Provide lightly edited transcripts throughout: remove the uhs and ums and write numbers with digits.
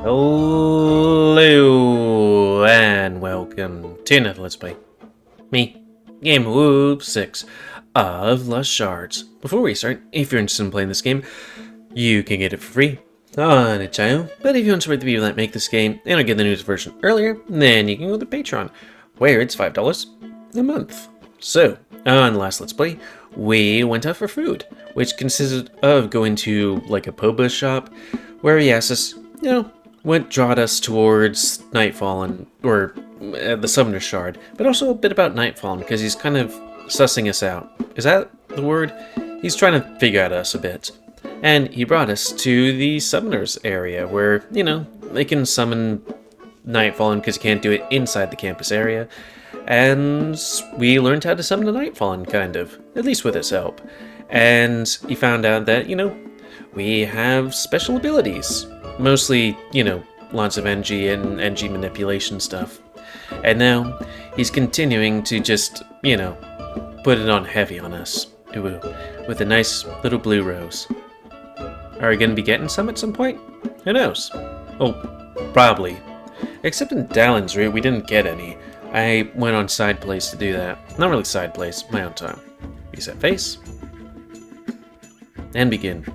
Hello and welcome to another Let's Play. Me, GamerWolfSix of Lost Shards. Before we start, if you're interested in playing this game, you can get it for free on a channel. But if you want to support the people that make this game and are getting the newest version earlier, then you can go to Patreon, where it's $5 a month. So, on the last Let's Play, we went out for food, which consisted of going to like a boba shop, where he asked us, what drawed us towards Nightfallen, or the Summoner Shard, but also a bit about Nightfallen, because he's kind of sussing us out. Is that the word? He's trying to figure out us a bit. And he brought us to the Summoners area, where, they can summon Nightfallen because you can't do it inside the campus area. And we learned how to summon a Nightfallen, kind of, at least with his help. And he found out that, we have special abilities. Mostly, lots of NG and NG manipulation stuff. And now, he's continuing to just, put it on heavy on us. Ooh, with a nice little blue rose. Are we going to be getting some at some point? Who knows? Oh, probably. Except in Dallin's route, we didn't get any. I went on side plays to do that. Not really side plays, my own time. Reset face. And begin.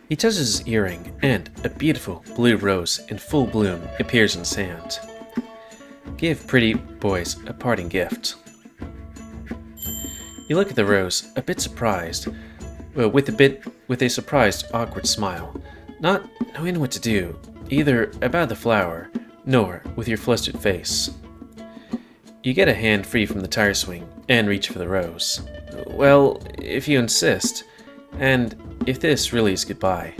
He touches his earring, and a beautiful blue rose in full bloom appears in his hand. Give pretty boys a parting gift. You look at the rose, a bit surprised, with a surprised, awkward smile, not knowing what to do, either about the flower, nor with your flustered face. You get a hand free from the tire swing, and reach for the rose. Well, if you insist, and if this really is goodbye.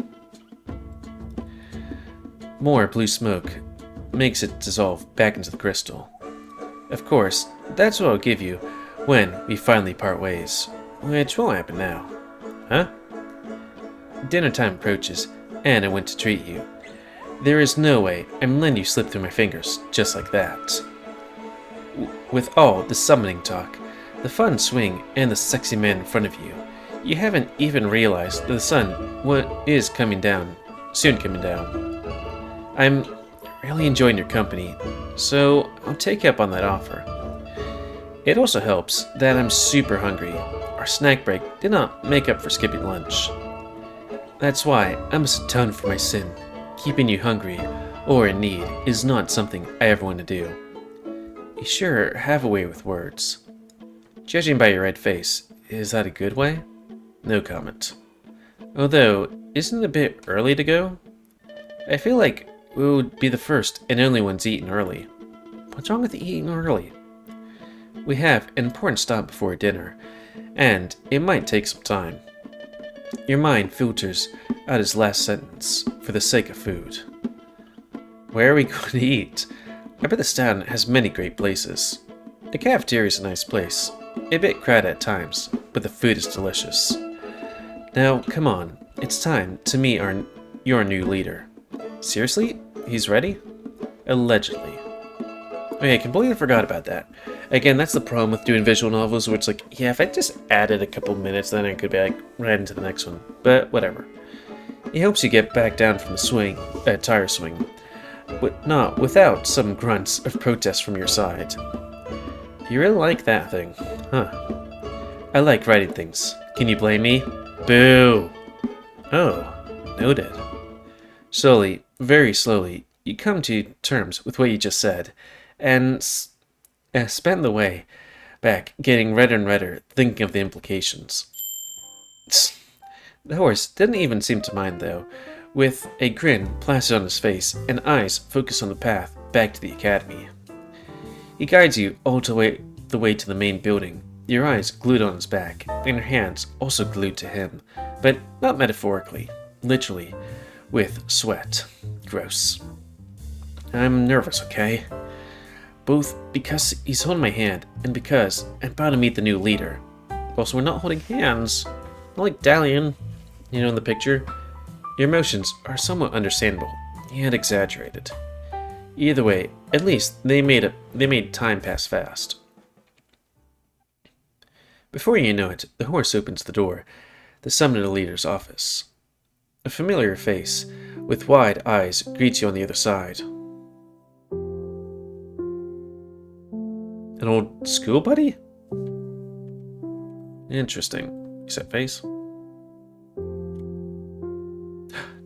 More blue smoke makes it dissolve back into the crystal. Of course, that's what I'll give you when we finally part ways, which won't happen now. Huh? Dinner time approaches, and I went to treat you. There is no way I'm letting you slip through my fingers just like that. With all the summoning talk, the fun swing, and the sexy man in front of you, you haven't even realized that the sun is coming down, soon coming down. I'm really enjoying your company, so I'll take you up on that offer. It also helps that I'm super hungry. Our snack break did not make up for skipping lunch. That's why I must atone for my sin. Keeping you hungry or in need is not something I ever want to do. You sure have a way with words. Judging by your red face, is that a good way? No comment. Although, isn't it a bit early to go? I feel like we would be the first and only ones eating early. What's wrong with eating early? We have an important stop before dinner, and it might take some time. Your mind filters out his last sentence for the sake of food. Where are we going to eat? I bet this town has many great places. The cafeteria is a nice place. A bit crowded at times, but the food is delicious. Now, come on, it's time to meet your new leader. Seriously? He's ready? Allegedly. Okay, I completely forgot about that. Again, that's the problem with doing visual novels, where it's like, yeah, if I just added a couple minutes, then I could be like, right into the next one. But whatever. He helps you get back down from the tire swing, but not without some grunts of protest from your side. You really like that thing, huh? I like writing things. Can you blame me? Boo! Oh, noted. Slowly, very slowly, you come to terms with what you just said, and spend the way back getting redder and redder, thinking of the implications. The horse didn't even seem to mind, though, with a grin plastered on his face and eyes focused on the path back to the academy. He guides you all the way to the main building, your eyes glued on his back, and your hands also glued to him, but not metaphorically, literally, with sweat. Gross. I'm nervous, okay? Both because he's holding my hand, and because I'm about to meet the new leader. Also, we're not holding hands. Not like dallying, in the picture. Your emotions are somewhat understandable, yet exaggerated. Either way, at least they made time pass fast. Before you know it, the horse opens the door, the summoner leader's office. A familiar face, with wide eyes, greets you on the other side. An old school buddy? Interesting. You set face?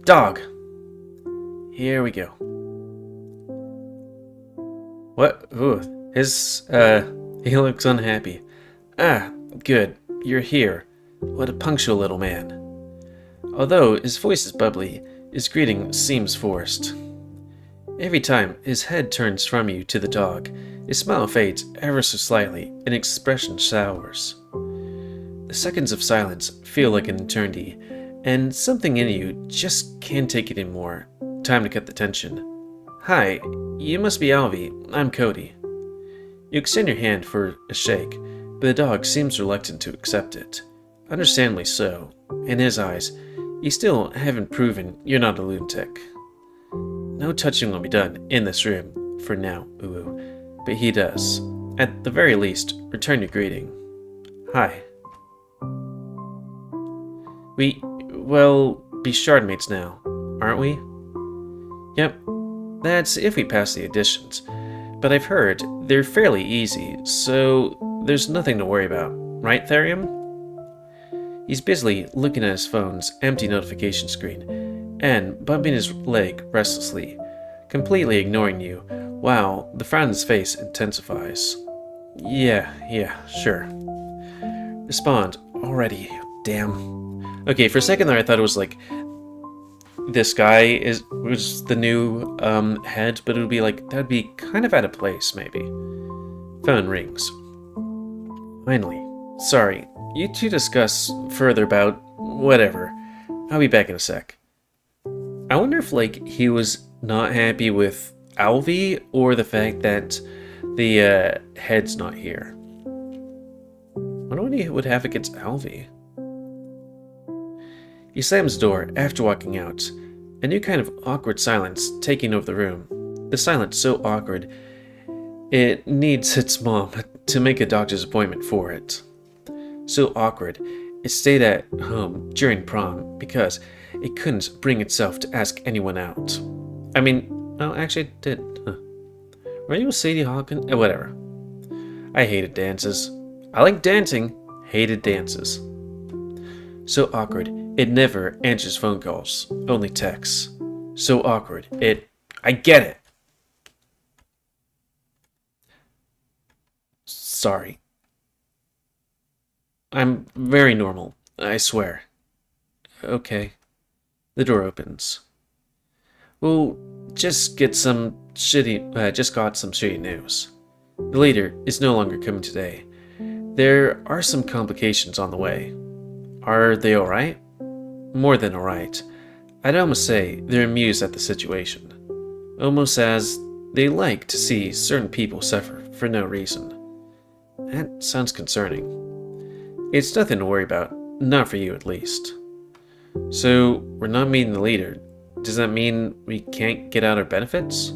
Dog! Here we go. What? Ooh, he looks unhappy. Ah, good. You're here. What a punctual little man. Although his voice is bubbly, his greeting seems forced. Every time his head turns from you to the dog, his smile fades ever so slightly and expression sours. The seconds of silence feel like an eternity, and something in you just can't take it anymore. Time to cut the tension. Hi, you must be Alvy. I'm Cody. You extend your hand for a shake, but the dog seems reluctant to accept it. Understandably so. In his eyes, you still haven't proven you're not a lunatic. No touching will be done in this room, for now, but he does. At the very least, return your greeting. Hi. We'll be shard mates now, aren't we? Yep, that's if we pass the auditions. But I've heard they're fairly easy, so there's nothing to worry about, right, Therium? He's busily looking at his phone's empty notification screen and bumping his leg restlessly, completely ignoring you, while the frown on his face intensifies. Yeah, sure. Respond already, damn. Okay, for a second there I thought it was like this guy was the new head, but it would be like that'd be kind of out of place, maybe. Phone rings. Finally. Sorry, you two discuss further about whatever. I'll be back in a sec. I wonder if like he was not happy with Alvy or the fact that the head's not here. I wonder what he would have against Alvy. He slams the door after walking out, a new kind of awkward silence taking over the room. The silence so awkward, it needs its mom to make a doctor's appointment for it. So awkward, it stayed at home during prom because it couldn't bring itself to ask anyone out. I mean, well, actually it did. Were you a Sadie Hawkins? Whatever. I hated dances. I like dancing, hated dances. So awkward, it never answers phone calls, only texts. So awkward, I get it. Sorry. I'm very normal, I swear. Okay. The door opens. Well, just got some shitty news. The leader is no longer coming today. There are some complications on the way. Are they alright? More than alright. I'd almost say they're amused at the situation. Almost as they like to see certain people suffer for no reason. That sounds concerning. It's nothing to worry about, not for you at least. So, we're not meeting the leader. Does that mean we can't get out our benefits?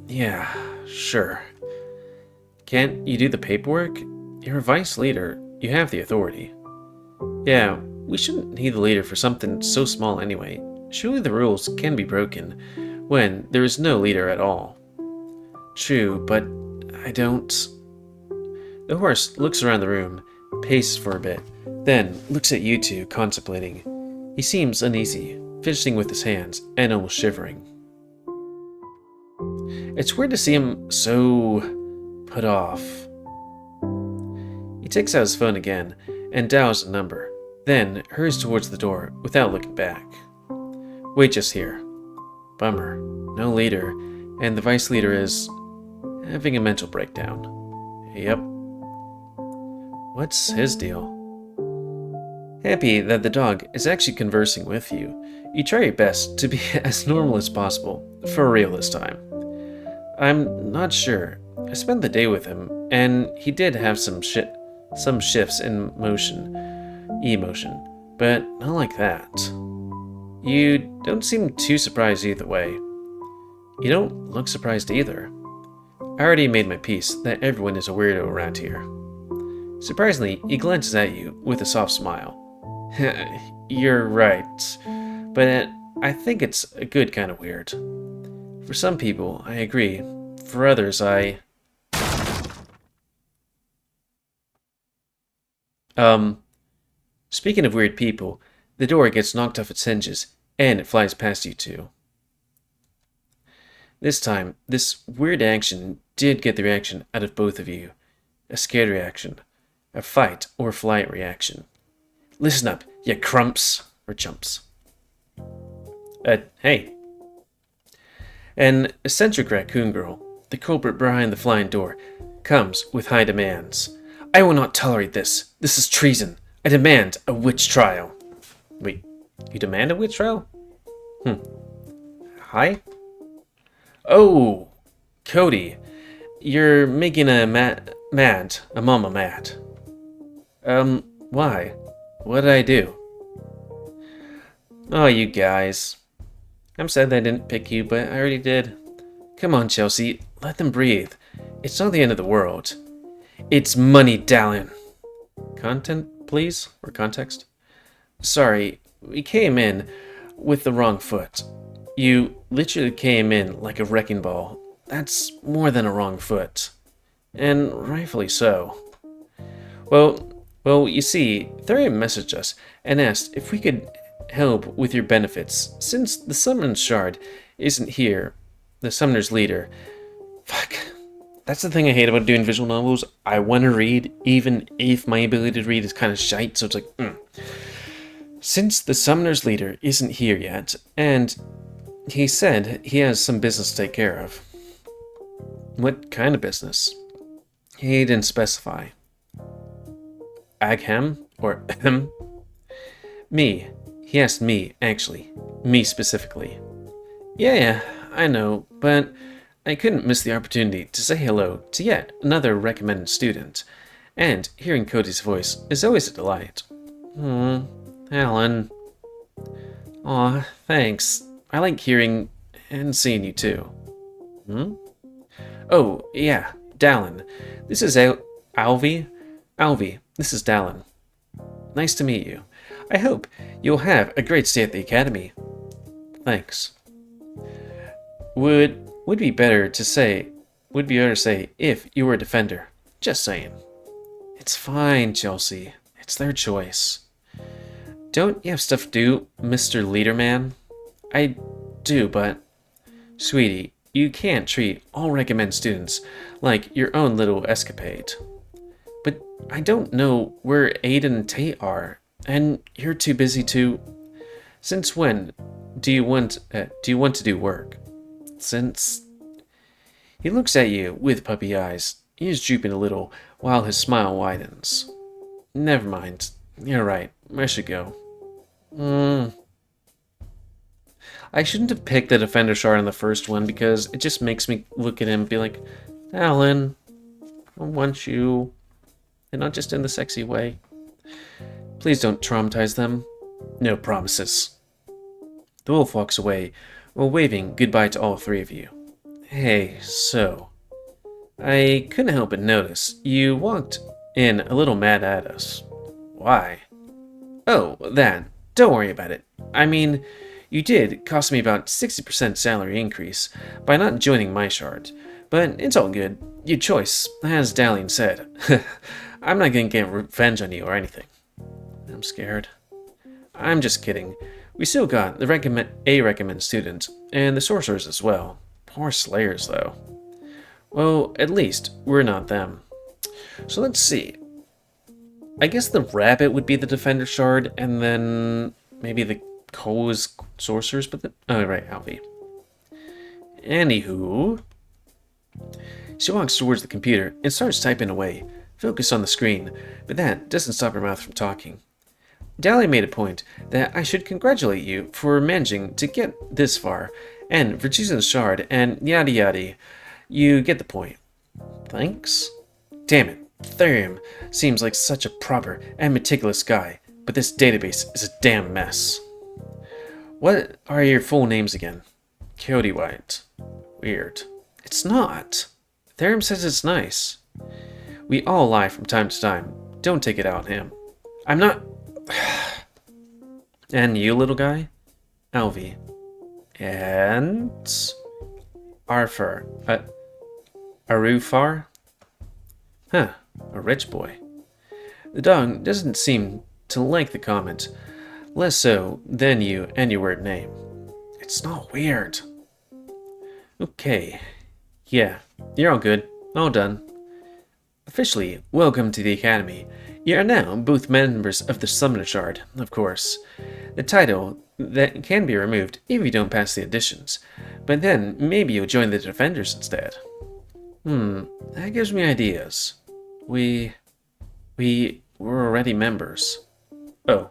Yeah, sure. Can't you do the paperwork? You're a vice leader. You have the authority. Yeah, we shouldn't need the leader for something so small anyway. Surely the rules can be broken when there is no leader at all. True, but I don't... The horse looks around the room, paces for a bit, then looks at you two, contemplating. He seems uneasy, fidgeting with his hands and almost shivering. It's weird to see him so put off. He takes out his phone again and dials a number, then hurries towards the door without looking back. Wait just here. Bummer. No leader, and the vice leader is having a mental breakdown. Yep. What's his deal? Happy that the dog is actually conversing with you, you try your best to be as normal as possible, for real this time. I'm not sure. I spent the day with him, and he did have some shifts in emotion, but not like that. You don't seem too surprised either way. You don't look surprised either. I already made my peace that everyone is a weirdo around here. Surprisingly, he glances at you with a soft smile. You're right, but I think it's a good kind of weird. For some people, I agree. For others, Speaking of weird people, the door gets knocked off its hinges, and it flies past you two. This time, this weird action did get the reaction out of both of you. A scared reaction. A fight or flight reaction. Listen up, you crumps, or chumps. Hey. An eccentric raccoon girl, the culprit behind the flying door, comes with high demands. I will not tolerate this. This is treason. I demand a witch trial. Wait, you demand a witch trial? Hi? Oh, Cody, you're making a mama mad. Why? What did I do? Oh, you guys. I'm sad that I didn't pick you, but I already did. Come on, Chelsea, let them breathe. It's not the end of the world. It's money, Dallin. Content, please? Or context? Sorry, we came in with the wrong foot. You literally came in like a wrecking ball. That's more than a wrong foot. And rightfully so. Well, you see, Therium messaged us and asked if we could help with your benefits, since the Summoner's Shard isn't here, the Summoner's leader. Fuck. That's the thing I hate about doing visual novels. I want to read, even if my ability to read is kind of shite, so it's like, Since the Summoner's leader isn't here yet, and he said he has some business to take care of. What kind of business? He didn't specify. Aghem? Or ahem? Me. He asked me, actually. Me specifically. Yeah, I know, but I couldn't miss the opportunity to say hello to yet another recommended student, and hearing Cody's voice is always a delight. Alan. Aw, thanks. I like hearing and seeing you too. Oh, yeah, Dallin. This is Alvy. Alvy, this is Dallin. Nice to meet you. I hope you'll have a great stay at the academy. Thanks. Would be better to say if you were a defender. Just saying. It's fine, Chelsea. It's their choice. Don't you have stuff to do, Mr. Leaderman? I do, but... Sweetie, you can't treat all recommend students like your own little escapade. But I don't know where Aiden and Tate are, and you're too busy to... Since when do you want to do work? Since... He looks at you with puppy eyes. He is drooping a little while his smile widens. Never mind. You're right. I should go. I shouldn't have picked the Defender Shard on the first one because it just makes me look at him and be like, Alan, I want you. And not just in the sexy way. Please don't traumatize them. No promises. The wolf walks away while waving goodbye to all three of you. Hey, so... I couldn't help but notice you walked in a little mad at us. Why? Oh, that. Don't worry about it. I mean, you did cost me about 60% salary increase by not joining my shard, but it's all good. Your choice, as Dalian said. I'm not gonna get revenge on you or anything. I'm scared. I'm just kidding. We still got the recommend student, and the sorcerers as well. Poor slayers, though. Well, at least we're not them. So let's see. I guess the rabbit would be the defender shard, and then maybe the coal is sorcerers, but oh, right, Alvy. Anywho... She walks towards the computer and starts typing away, focused on the screen, but that doesn't stop her mouth from talking. Dally made a point that I should congratulate you for managing to get this far, and for choosing the shard, and yada yada. You get the point. Thanks? Damn it, Therium seems like such a proper and meticulous guy, but this database is a damn mess. What are your full names again? Cody White. Weird. It's not. Therium says it's nice. We all lie from time to time. Don't take it out on him. I'm not... And you, little guy? Alvy. And Arfar. Arufar? Huh, a rich boy. The dog doesn't seem to like the comment, less so than you and your weird name. It's not weird. Okay, yeah, you're all good, all done. Officially, welcome to the Academy. You are now both members of the Summoner Shard, of course. The title that can be removed if you don't pass the auditions, but then maybe you'll join the Defenders instead. That gives me ideas. We were already members. Oh.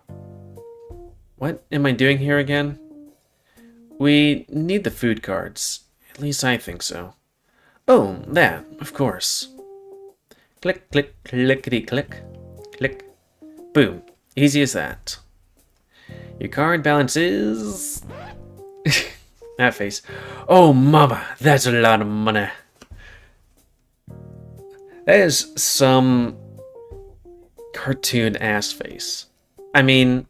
What am I doing here again? We need the food cards. At least I think so. Oh, that, of course. Click, click, clickety, click, click. Boom. Easy as that. Your card balance is... that face. Oh, mama, that's a lot of money. That is some cartoon ass face. I mean,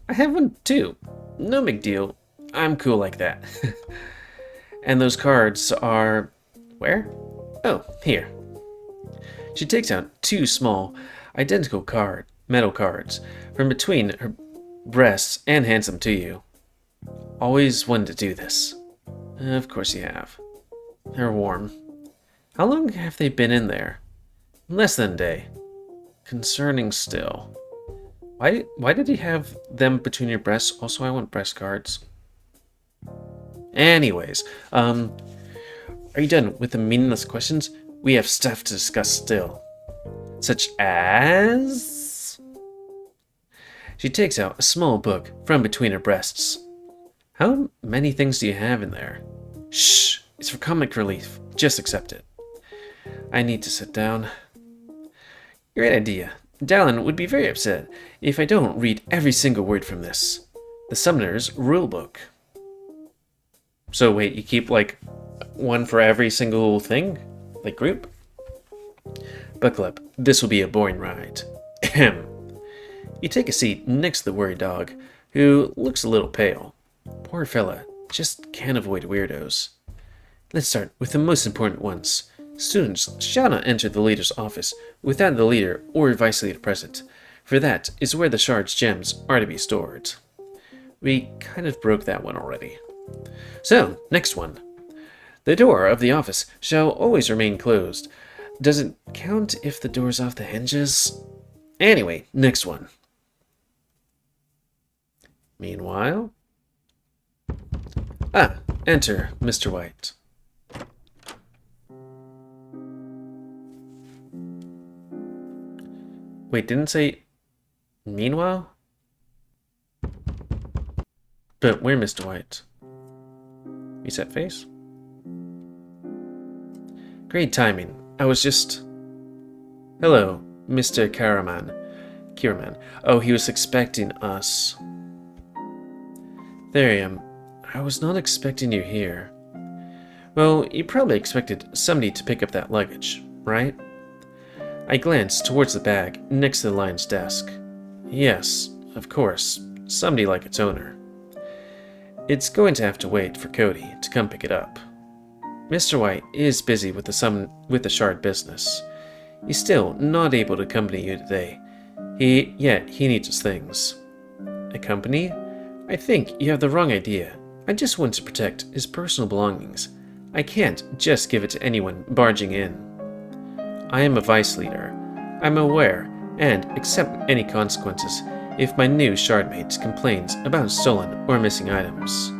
I have one too. No big deal. I'm cool like that. And those cards are... where? Oh, here. She takes out two small, identical metal cards from between her breasts and hands them to you. Always wanted to do this. Of course you have. They're warm. How long have they been in there? Less than a day. Concerning still. Why did you have them between your breasts? Also, I want breast cards. Anyways, are you done with the meaningless questions? We have stuff to discuss still. Such as... She takes out a small book from between her breasts. How many things do you have in there? Shh, it's for comic relief. Just accept it. I need to sit down. Great idea. Dallin would be very upset if I don't read every single word from this. The Summoner's Rulebook. So wait, you keep like one for every single thing? Like group? Buckle up. This will be a boring ride. Ahem. You take a seat next to the worried dog, who looks a little pale. Poor fella, just can't avoid weirdos. Let's start with the most important ones. Students shall not enter the leader's office without the leader or vice leader present, for that is where the Shards gems are to be stored. We kind of broke that one already. So, next one. The door of the office shall always remain closed. Does it count if the door's off the hinges? Anyway, next one. Meanwhile... enter Mr. White. Wait, didn't say meanwhile? But we're Mr. White. Reset face? Great timing. I was just... Hello, Mr. Kiraman. Oh, he was expecting us. Therium, I was not expecting you here. Well, you probably expected somebody to pick up that luggage, right? I glanced towards the bag next to the lion's desk. Yes, of course, somebody like its owner. It's going to have to wait for Cody to come pick it up. Mr. White is busy with the shard business. He's still not able to accompany you today. Yet he needs his things. Accompany? I think you have the wrong idea. I just want to protect his personal belongings. I can't just give it to anyone barging in. I am a vice leader. I'm aware and accept any consequences if my new shardmate complains about stolen or missing items.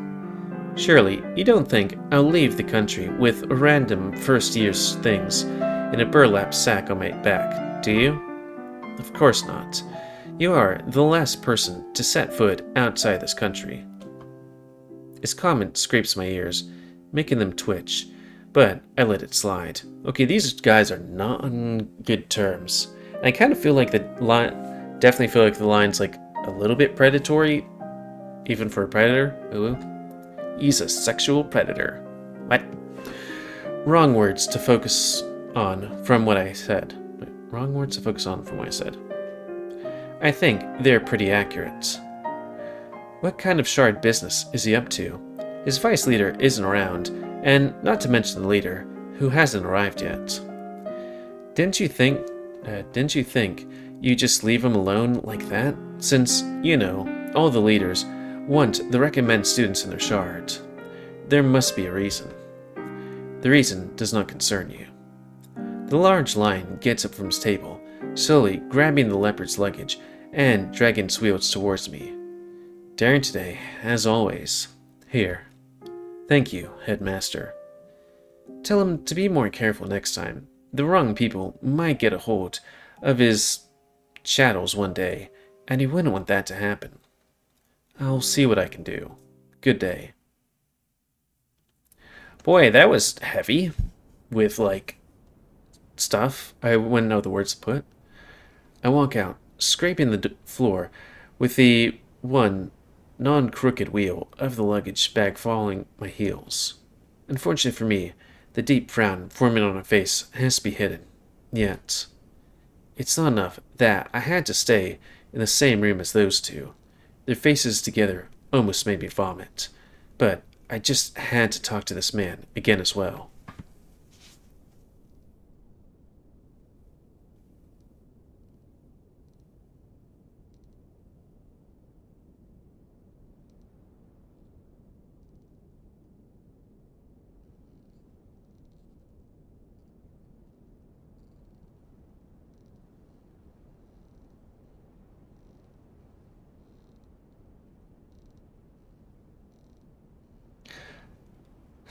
Surely you don't think I'll leave the country with random first-year's things in a burlap sack on my back, do you? Of course not. You are the last person to set foot outside this country. His comment scrapes my ears, making them twitch, but I let it slide. Okay, these guys are not on good terms. And I kind of feel like definitely feel like the line's like a little bit predatory, even for a predator. Ooh. He's a sexual predator. What? Wrong words to focus on from what I said. Wrong words to focus on from what I said. I think they're pretty accurate. What kind of shard business is he up to? his vice leader isn't around, and not to mention the leader, who hasn't arrived yet. Didn't you think you just leave him alone like that? Since, you know, all the leaders want the recommend students in their shard. There must be a reason. The reason does not concern you. The large lion gets up from his table, slowly grabbing the leopard's luggage and dragging its wheels towards me. Daring today, as always. Here. Thank you, headmaster. Tell him to be more careful next time. The wrong people might get a hold of his chattels one day, and he wouldn't want that to happen. I'll see what I can do. Good day. Boy, that was heavy. With, like, stuff. I wouldn't know the words to put. I walk out, scraping the floor with the one non-crooked wheel of the luggage bag following my heels. Unfortunately for me, the deep frown forming on my face has to be hidden. Yet, it's not enough that I had to stay in the same room as those two. Their faces together almost made me vomit. But I just had to talk to this man again as well.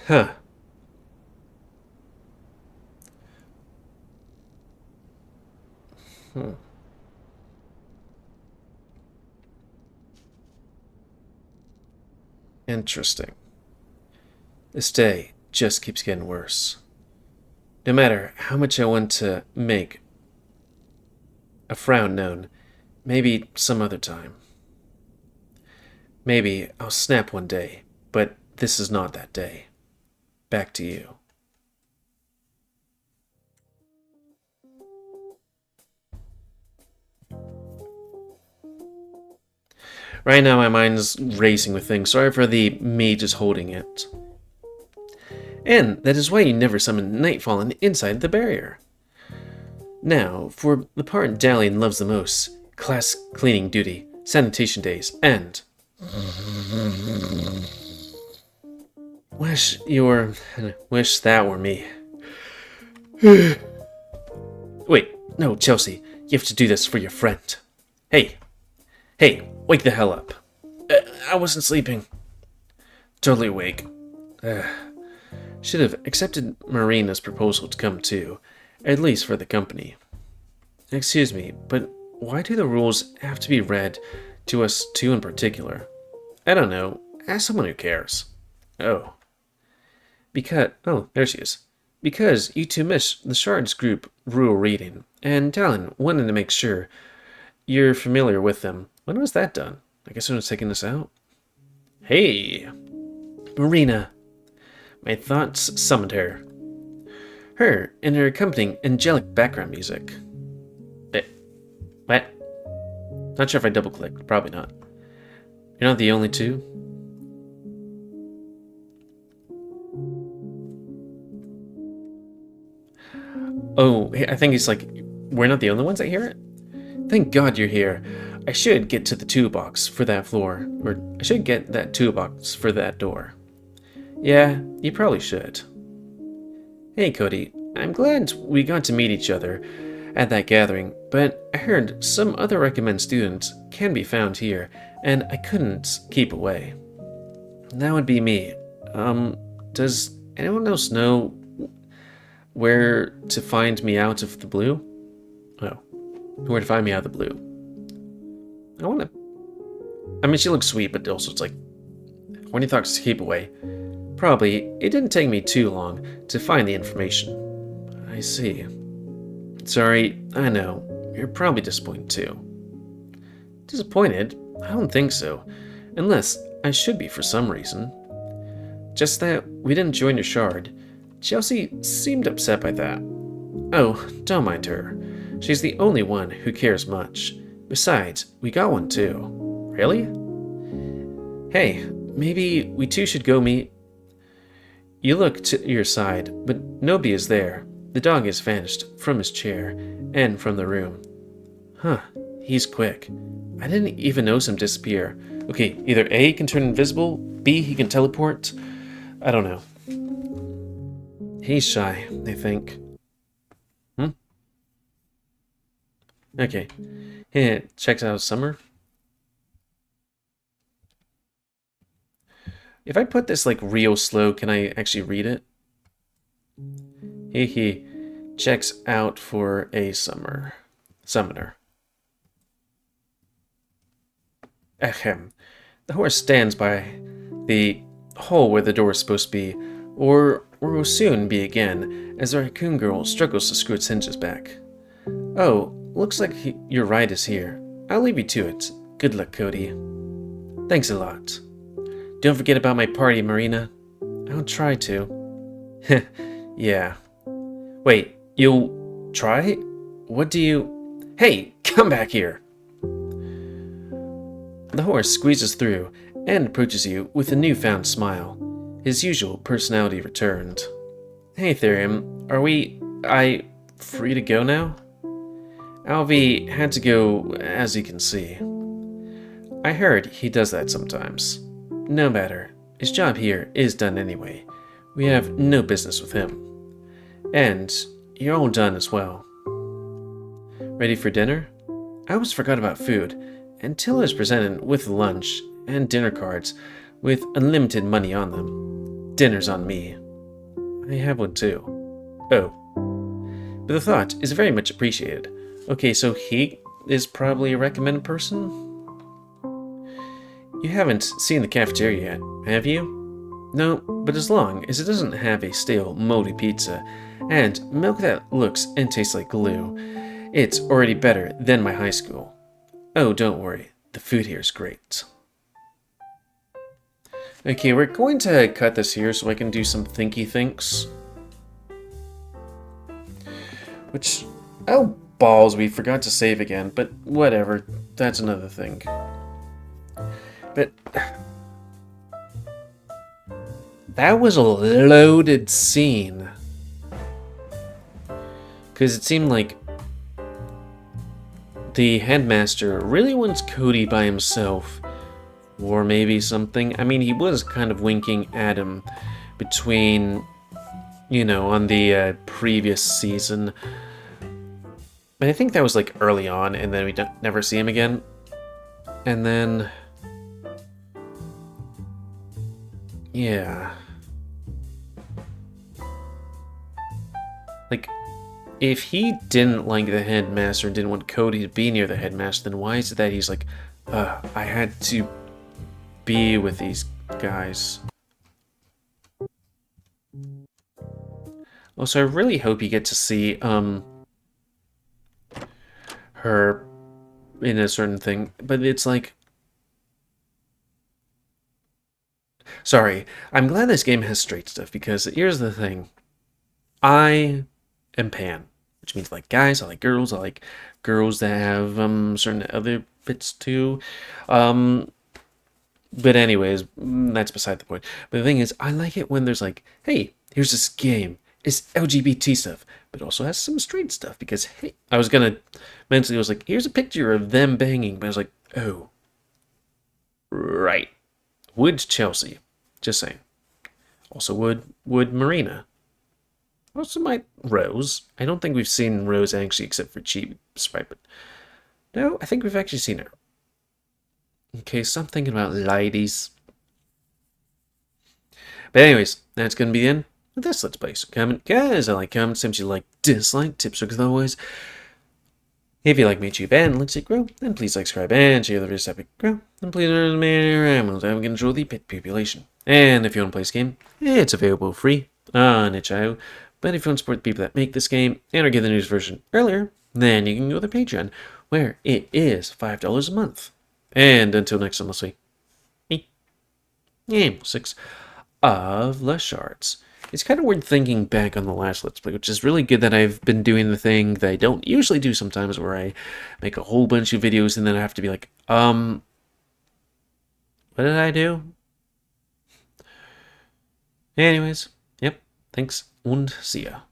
Huh. Interesting. This day just keeps getting worse. No matter how much I want to make a frown known, maybe some other time. Maybe I'll snap one day, but this is not that day. Back to you. Right now my mind's racing with things. Sorry for the me just holding it. And that is why you never summon Nightfallen inside the barrier. Now, for the part Dalian loves the most, class cleaning duty, sanitation days, and... Wish that were me. Wait, no, Chelsea, you have to do this for your friend. Hey, wake the hell up. I wasn't sleeping. Totally awake. Should have accepted Marina's proposal to come too, at least for the company. Excuse me, but why do the rules have to be read to us two in particular? I don't know. Ask someone who cares. Oh, there she is. Because you two missed the Shards group rule reading, and Talon wanted to make sure you're familiar with them. When was that done? I guess someone's taking this out. Hey, Marina. My thoughts summoned her. Her and her accompanying angelic background music. What? Not sure if I double-clicked. Probably not. You're not the only two? Oh, I think he's like, we're not the only ones that hear it? Thank God you're here. I should get to the toolbox for that floor. Or I should get that toolbox for that door. Yeah, you probably should. Hey, Cody. I'm glad we got to meet each other at that gathering, but I heard some other recommend students can be found here, and I couldn't keep away. That would be me. Does anyone else know where to find me out of the blue? Oh, where to find me out of the blue? I mean, she looks sweet, but also it's like, when you thought to keep away. Probably, it didn't take me too long to find the information. I see. Sorry, I know. You're probably disappointed too. Disappointed? I don't think so. Unless I should be for some reason. Just that we didn't join your shard. Chelsea seemed upset by that. Oh, don't mind her. She's the only one who cares much. Besides, we got one too. Really? Hey, maybe we two should go meet... You look to your side, but Nobi is there. The dog has vanished from his chair and from the room. Huh, he's quick. I didn't even notice him disappear. Okay, either A, he can turn invisible, B, he can teleport. I don't know. He's shy, I think. Okay. Yeah, checks out Summer. If I put this like real slow, can I actually read it? He checks out for a summoner. Ahem. The horse stands by the hole where the door is supposed to be, or will soon be again, as the raccoon girl struggles to screw its hinges back. Oh, looks like your ride is here. I'll leave you to it. Good luck, Cody. Thanks a lot. Don't forget about my party, Marina. I'll try to. Yeah. Wait, you'll try? What do you... Hey, come back here! The horse squeezes through and approaches you with a newfound smile. His usual personality returned. Hey, Therium, I free to go now? Alvy had to go, as you can see. I heard he does that sometimes. No matter, his job here is done anyway. We have no business with him. And you're all done as well. Ready for dinner? I almost forgot about food, until I was presented with lunch and dinner cards with unlimited money on them. Dinner's on me. I have one too. Oh. But the thought is very much appreciated. Okay, so he is probably a recommended person? You haven't seen the cafeteria yet, have you? No, but as long as it doesn't have a stale, moldy pizza and milk that looks and tastes like glue, it's already better than my high school. Oh, don't worry. The food here is great. Okay, we're going to cut this here so I can do some thinky thinks. Which, oh balls, we forgot to save again, but whatever. That's another thing. But that was a loaded scene. Because it seemed like the headmaster really wants Cody by himself. Or maybe something. I mean, he was kind of winking at him between, you know, on the previous season. But I think that was like early on, and then we never see him again. And then... yeah. Like, if he didn't like the headmaster and didn't want Cody to be near the headmaster, then why is it that he's like, I had to be with these guys? Also, I really hope you get to see, her in a certain thing, but it's like... Sorry, I'm glad this game has straight stuff, because here's the thing. I am pan, which means I like guys, I like girls that have certain other bits too. But anyways, that's beside the point. But the thing is, I like it when there's like, hey, here's this game. It's LGBT stuff, but also has some straight stuff, because hey, I was gonna mentally, I was like, here's a picture of them banging, but I was like, oh, right. Would Chelsea. Just saying. Also would Marina. Also might Rose. I don't think we've seen Rose actually except for Cheap Sprite, but no, I think we've actually seen her. Okay, so I'm thinking about ladies. But anyways, that's gonna be the end of this Let's Play. So comment, guys, I like comments, if you like, dislike, tips, or otherwise. If you like me, YouTube, and let's see grow, then please like, subscribe, and share the videos that we grow. And please learn to have control the pet population. And if you want to play this game, it's available free on itch.io. But if you want to support the people that make this game and or get the news version earlier, then you can go to their Patreon, where it is $5 a month. And until next time, let's see. Me, GamerWolfSix of the Shards. It's kind of weird thinking back on the last Let's Play, which is really good that I've been doing the thing that I don't usually do sometimes, where I make a whole bunch of videos and then I have to be like, what did I do? Anyways, yep, thanks und see ya.